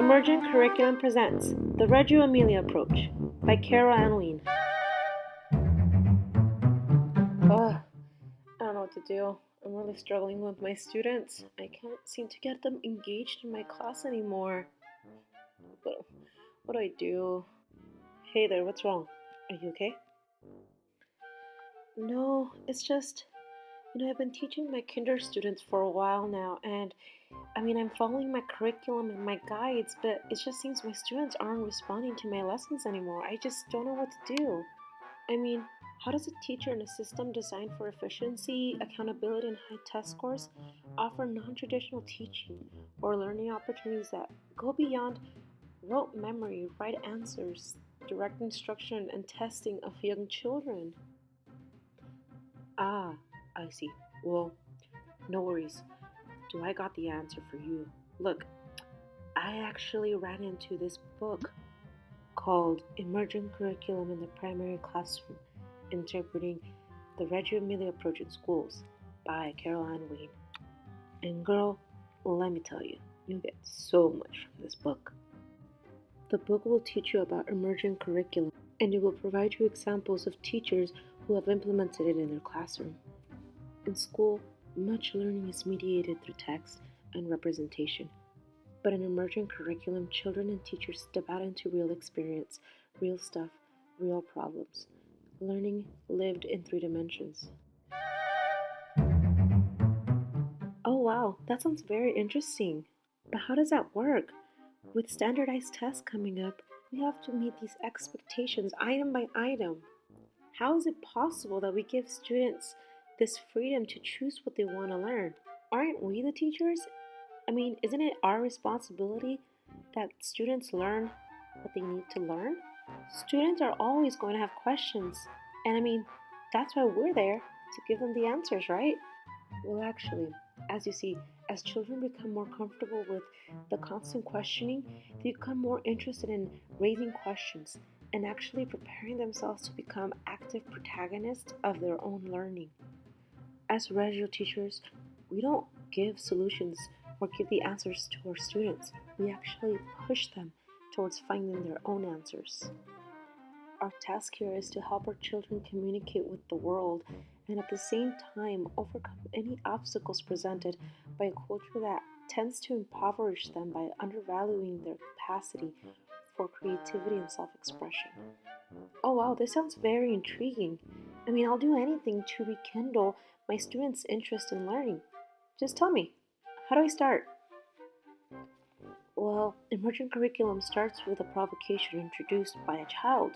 Emergent Curriculum presents The Reggio Emilia Approach by Carol Ann Wien. I don't know what to do. I'm really struggling with my students. I can't seem to get them engaged in my class anymore. What do I do? Hey there, what's wrong? Are you okay? No, it's just, I've been teaching my kinder students for a while now, and I'm following my curriculum and my guides, but it just seems my students aren't responding to my lessons anymore. I just don't know what to do. How does a teacher in a system designed for efficiency, accountability, and high test scores offer non-traditional teaching or learning opportunities that go beyond rote memory, right answers, direct instruction, and testing of young children? Ah, I see. Well, no worries. I got the answer for you. Look, I actually ran into this book called Emergent Curriculum in the Primary Classroom, Interpreting the Reggio Emilia Approach in Schools by Carol Ann Wien. And girl, let me tell you, you'll get so much from this book. The book will teach you about emergent curriculum, and it will provide you examples of teachers who have implemented it in their classroom. In school, much learning is mediated through text and representation. But in emergent curriculum, children and teachers step out into real experience, real stuff, real problems. Learning lived in 3 dimensions. Oh wow, that sounds very interesting. But how does that work? With standardized tests coming up, we have to meet these expectations item by item. How is it possible that we give students this freedom to choose what they want to learn? Aren't we the teachers? Isn't it our responsibility that students learn what they need to learn? Students are always going to have questions, and that's why we're there, to give them the answers, right? Well, actually, as you see, as children become more comfortable with the constant questioning, they become more interested in raising questions and actually preparing themselves to become active protagonists of their own learning. As Reggio teachers, we don't give solutions or give the answers to our students. We actually push them towards finding their own answers. Our task here is to help our children communicate with the world and at the same time overcome any obstacles presented by a culture that tends to impoverish them by undervaluing their capacity for creativity and self-expression. Oh wow, this sounds very intriguing. I'll do anything to rekindle my students' interest in learning. Just tell me, how do I start? Well, emergent curriculum starts with a provocation introduced by a child,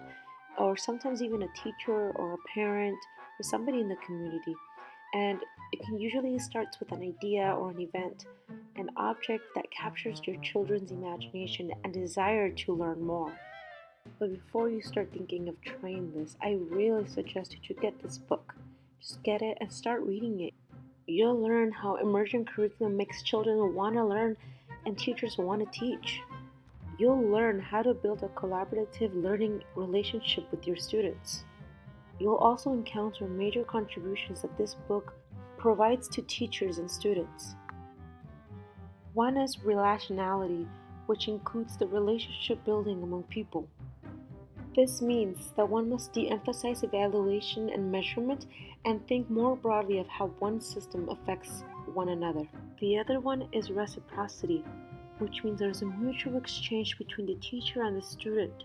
or sometimes even a teacher or a parent or somebody in the community. And it can usually start with an idea or an event, an object that captures your children's imagination and desire to learn more. But before you start thinking of trying this, I really suggest you to get this book. Just get it and start reading it. You'll learn how emergent curriculum makes children want to learn and teachers want to teach. You'll learn how to build a collaborative learning relationship with your students. You'll also encounter major contributions that this book provides to teachers and students. One is relationality, which includes the relationship building among people. This means that one must de-emphasize evaluation and measurement and think more broadly of how one system affects one another. The other one is reciprocity, which means there's a mutual exchange between the teacher and the student.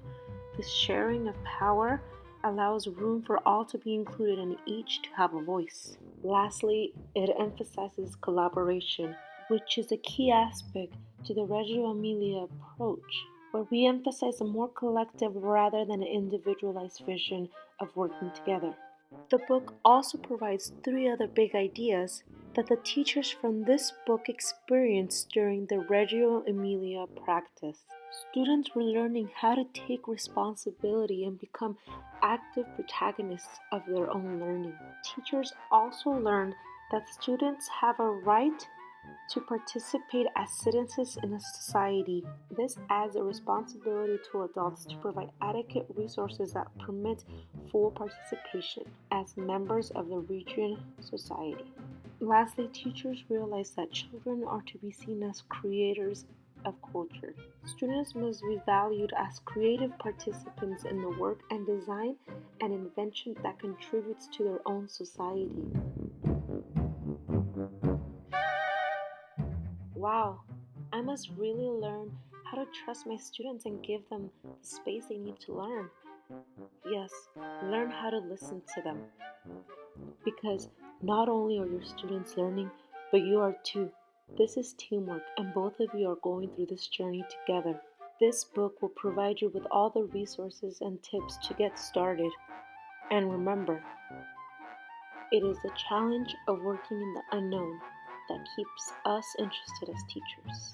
This sharing of power allows room for all to be included and each to have a voice. Lastly, it emphasizes collaboration, which is a key aspect to the Reggio Emilia approach, where we emphasize a more collective rather than an individualized vision of working together. The book also provides 3 other big ideas that the teachers from this book experienced during the Reggio Emilia practice. Students were learning how to take responsibility and become active protagonists of their own learning. Teachers also learned that students have a right to participate as citizens in a society. This adds a responsibility to adults to provide adequate resources that permit full participation as members of the region society. Lastly, teachers realize that children are to be seen as creators of culture. Students must be valued as creative participants in the work and design and invention that contributes to their own society. Wow, I must really learn how to trust my students and give them the space they need to learn. Yes, learn how to listen to them because not only are your students learning, but you are too. This is teamwork, and both of you are going through this journey together. This book will provide you with all the resources and tips to get started. And remember, it is the challenge of working in the unknown that keeps us interested as teachers.